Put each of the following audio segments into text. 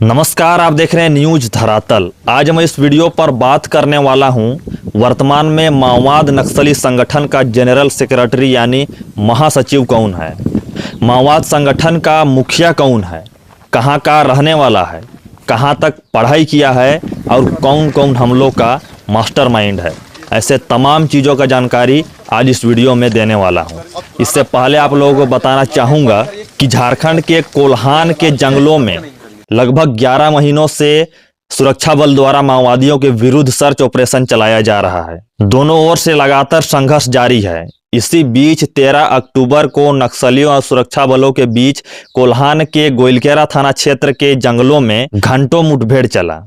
नमस्कार, आप देख रहे हैं न्यूज धरातल। आज मैं इस वीडियो पर बात करने वाला हूं वर्तमान में माओवाद नक्सली संगठन का जनरल सेक्रेटरी यानी महासचिव कौन है, माओवाद संगठन का मुखिया कौन है, कहां का रहने वाला है, कहां तक पढ़ाई किया है और कौन कौन हमलों का मास्टरमाइंड है। ऐसे तमाम चीज़ों का जानकारी आज इस वीडियो में देने वाला हूं। इससे पहले आप लोगों को बताना चाहूँगा कि झारखंड के कोल्हान के जंगलों में लगभग 11 महीनों से सुरक्षा बल द्वारा माओवादियों के विरुद्ध सर्च ऑपरेशन चलाया जा रहा है। दोनों ओर से लगातार संघर्ष जारी है। इसी बीच 13 अक्टूबर को नक्सलियों और सुरक्षा बलों के बीच कोल्हान के गोइलकेरा थाना क्षेत्र के जंगलों में घंटों मुठभेड़ चला।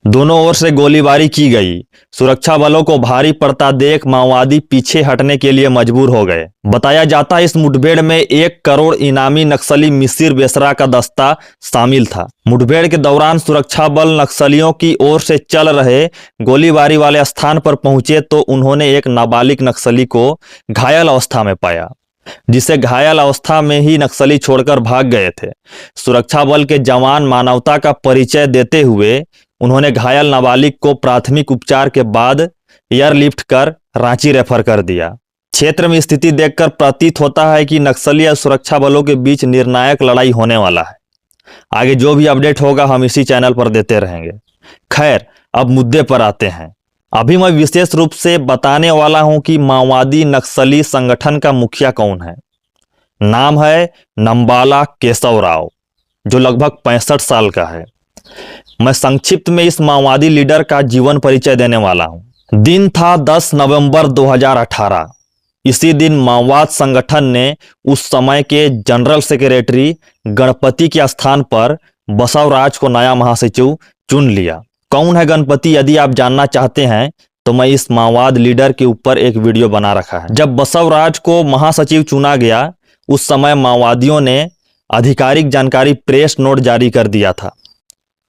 दोनों ओर से गोलीबारी की गई। सुरक्षा बलों को भारी पड़ता देख माओवादी पीछे हटने के लिए मजबूर हो गए। बताया जाता है इस मुठभेड़ में 1 करोड़ इनामी नक्सली मिसिर बेसरा का दस्ता शामिल था। मुठभेड़ के दौरान सुरक्षा बल नक्सलियों की ओर से चल रहे गोलीबारी वाले स्थान पर पहुंचे तो उन्होंने एक नाबालिग नक्सली को घायल अवस्था में पाया, जिसे घायल अवस्था में ही नक्सली छोड़कर भाग गए थे। सुरक्षा बल के जवान मानवता का परिचय देते हुए उन्होंने घायल नाबालिग को प्राथमिक उपचार के बाद एयरलिफ्ट कर रांची रेफर कर दिया। क्षेत्र में स्थिति देखकर प्रतीत होता है कि नक्सली और सुरक्षा बलों के बीच निर्णायक लड़ाई होने वाला है। आगे जो भी अपडेट होगा हम इसी चैनल पर देते रहेंगे। खैर, अब मुद्दे पर आते हैं। अभी मैं विशेष रूप से बताने वाला हूं कि माओवादी नक्सली संगठन का मुखिया कौन है। नाम है नंबाला केशव राव, जो लगभग 65 साल का है। मैं संक्षिप्त में इस माओवादी लीडर का जीवन परिचय देने वाला हूं। दिन था 10 नवंबर 2018। इसी दिन माओवाद संगठन ने उस समय के जनरल सेक्रेटरी गणपति के स्थान पर बसवराज को नया महासचिव चुन लिया। कौन है गणपति, यदि आप जानना चाहते हैं तो मैं इस माओवाद लीडर के ऊपर एक वीडियो बना रखा है। जब बसवराज को महासचिव चुना गया उस समय माओवादियों ने आधिकारिक जानकारी प्रेस नोट जारी कर दिया था।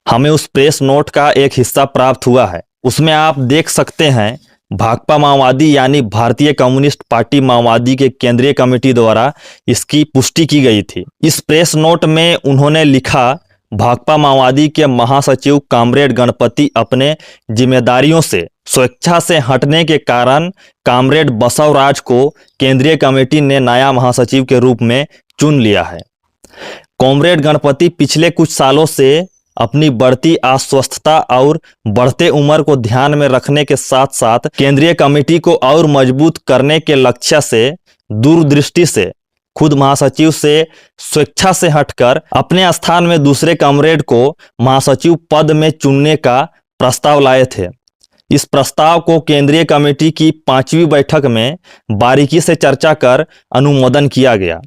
हमें उस प्रेस नोट का एक हिस्सा प्राप्त हुआ है। उसमें आप देख सकते हैं भाकपा माओवादी यानी भारतीय कम्युनिस्ट पार्टी माओवादी के केंद्रीय कमेटी द्वारा इसकी पुष्टि की गई थी। इस प्रेस नोट में उन्होंने लिखा, भाकपा माओवादी के महासचिव कामरेड गणपति अपने जिम्मेदारियों से स्वेच्छा से हटने के कारण कामरेड बसवराज को केंद्रीय कमेटी ने नया महासचिव के रूप में चुन लिया है। कॉमरेड गणपति पिछले कुछ सालों से अपनी बढ़ती अस्वस्थता और बढ़ते उम्र को ध्यान में रखने के साथ साथ केंद्रीय कमेटी को और मजबूत करने के लक्ष्य से दूरदृष्टि से खुद महासचिव से स्वेच्छा से हटकर अपने स्थान में दूसरे कॉमरेड को महासचिव पद में चुनने का प्रस्ताव लाए थे। इस प्रस्ताव को केंद्रीय कमेटी की 5वीं बैठक में बारीकी से चर्चा कर अनुमोदन किया गया।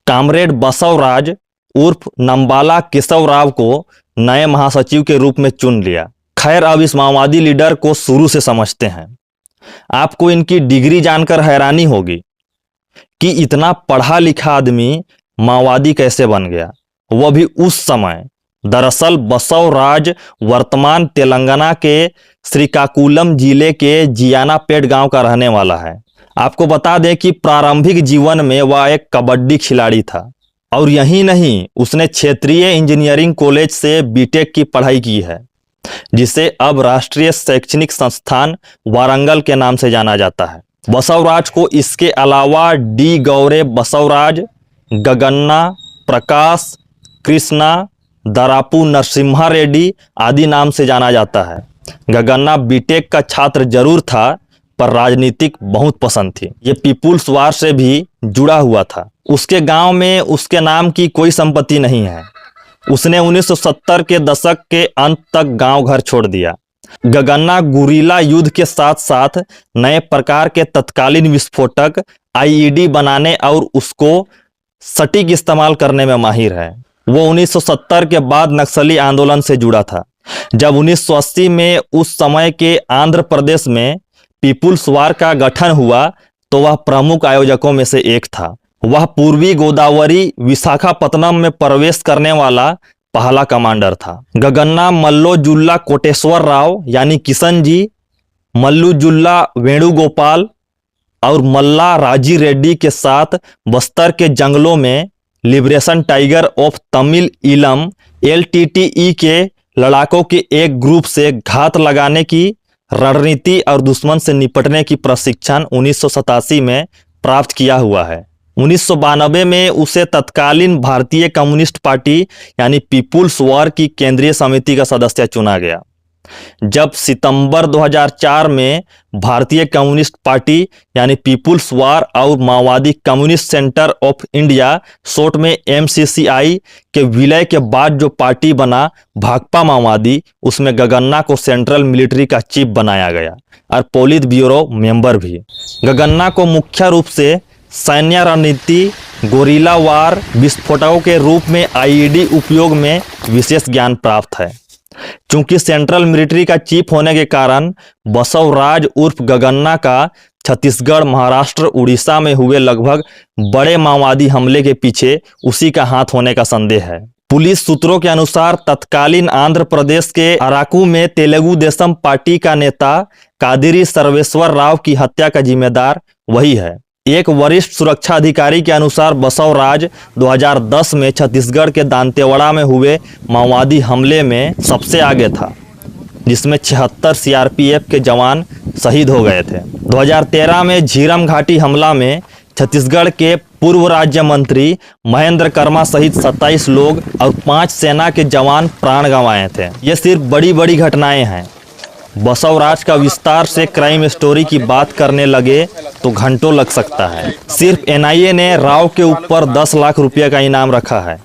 कॉमरेड बसवराज उर्फ नंबाला केशव राव को नए महासचिव के रूप में चुन लिया। खैर, अब इस माओवादी लीडर को शुरू से समझते हैं। आपको इनकी डिग्री जानकर हैरानी होगी कि इतना पढ़ा लिखा आदमी माओवादी कैसे बन गया, वह भी उस समय। दरअसल बसवराज वर्तमान तेलंगाना के श्रीकाकुलम जिले के जियानापेट गांव का रहने वाला है। आपको बता दें कि प्रारंभिक जीवन में वह एक कबड्डी खिलाड़ी था और यही नहीं, उसने क्षेत्रीय इंजीनियरिंग कॉलेज से बीटेक की पढ़ाई की है, जिसे अब राष्ट्रीय शैक्षणिक संस्थान वारंगल के नाम से जाना जाता है। बसवराज को इसके अलावा डी गौरे बसवराज, गगन्ना, प्रकाश, कृष्णा, दरापू नरसिम्हा रेड्डी आदि नाम से जाना जाता है। गगन्ना बीटेक का छात्र जरूर था पर राजनीतिक बहुत पसंद थी। ये पीपुल्स वार से भी जुड़ा हुआ था। उसके गांव में उसके नाम की कोई संपत्ति नहीं है। उसने 1970 के दशक के अंत तक गांव घर छोड़ दिया। गगन्ना गुरिल्ला युद्ध के साथ साथ नए प्रकार के तत्कालीन विस्फोटक आईईडी बनाने और उसको सटीक इस्तेमाल करने में माहिर है। वो 1970 के बाद नक्सली आंदोलन से जुड़ा था। जब 1980 में उस समय के आंध्र प्रदेश में पीपुल्स वार का गठन हुआ तो वह प्रमुख आयोजकों में से एक था। वह पूर्वी गोदावरी विशाखापत्तनम में प्रवेश करने वाला पहला कमांडर था। गगन्ना मल्लोजुल्ला कोटेश्वर राव यानी किशन जी, मल्लूजुल्ला वेणुगोपाल और मल्ला राजी रेड्डी के साथ बस्तर के जंगलों में लिबरेशन टाइगर ऑफ तमिल इलम LTTE के लड़ाकों के एक ग्रुप से घात लगाने की रणनीति और दुश्मन से निपटने की प्रशिक्षण 1987 में प्राप्त किया हुआ है। 1992 में उसे तत्कालीन भारतीय कम्युनिस्ट पार्टी यानी पीपुल्स वॉर की केंद्रीय समिति का सदस्य चुना गया। जब सितंबर 2004 में भारतीय कम्युनिस्ट पार्टी यानी पीपुल्स वॉर और माओवादी communist centre of India short में MCCI के विलय के बाद जो पार्टी बना भाकपा माओवादी, उसमें गगन्ना को सेंट्रल मिलिट्री का चीफ बनाया गया और पोलित ब्यूरो मेंबर भी। गगन्ना को मुख्य रूप से सैन्य रणनीति, गोरिल्ला वार, विस्फोटकों के रूप में IED उपयोग में विशेष ज्ञान प्राप्त है। चूंकि सेंट्रल मिलिट्री का चीफ होने के कारण बसवराज उर्फ गगन्ना का छत्तीसगढ़, महाराष्ट्र, उड़ीसा में हुए लगभग बड़े माओवादी हमले के पीछे उसी का हाथ होने का संदेह है। पुलिस सूत्रों के अनुसार तत्कालीन आंध्र प्रदेश के अराकू में तेलुगु देशम पार्टी का नेता कादिरी सर्वेश्वर राव की हत्या का जिम्मेदार वही है। एक वरिष्ठ सुरक्षा अधिकारी के अनुसार बसवराज 2010 में छत्तीसगढ़ के दांतेवाड़ा में हुए माओवादी हमले में सबसे आगे था, जिसमें 76 CRPF के जवान शहीद हो गए थे। 2013 में झीरम घाटी हमला में छत्तीसगढ़ के पूर्व राज्य मंत्री महेंद्र कर्मा सहित 27 लोग और 5 सेना के जवान प्राण गंवाए थे। ये सिर्फ बड़ी बड़ी घटनाएं हैं। बसवराज का विस्तार से क्राइम स्टोरी की बात करने लगे तो घंटों लग सकता है। सिर्फ NIA ने राव के ऊपर 10 लाख रुपये का इनाम रखा है।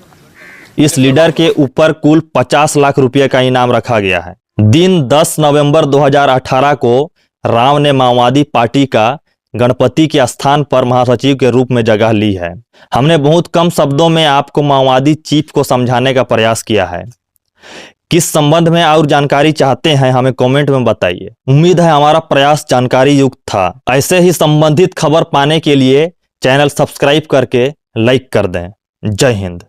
इस लीडर के ऊपर कुल 50 लाख रुपये का इनाम रखा गया है। दिन 10 नवंबर 2018 को राव ने माओवादी पार्टी का गणपति के स्थान पर महासचिव के रूप में जगह ली है। हमने बहुत कम शब्दों में आपको माओवादी चीफ को समझाने का प्रयास किया है। किस संबंध में और जानकारी चाहते हैं हमें कमेंट में बताइए। उम्मीद है हमारा प्रयास जानकारी युक्त था। ऐसे ही संबंधित खबर पाने के लिए चैनल सब्सक्राइब करके लाइक कर दें। जय हिंद।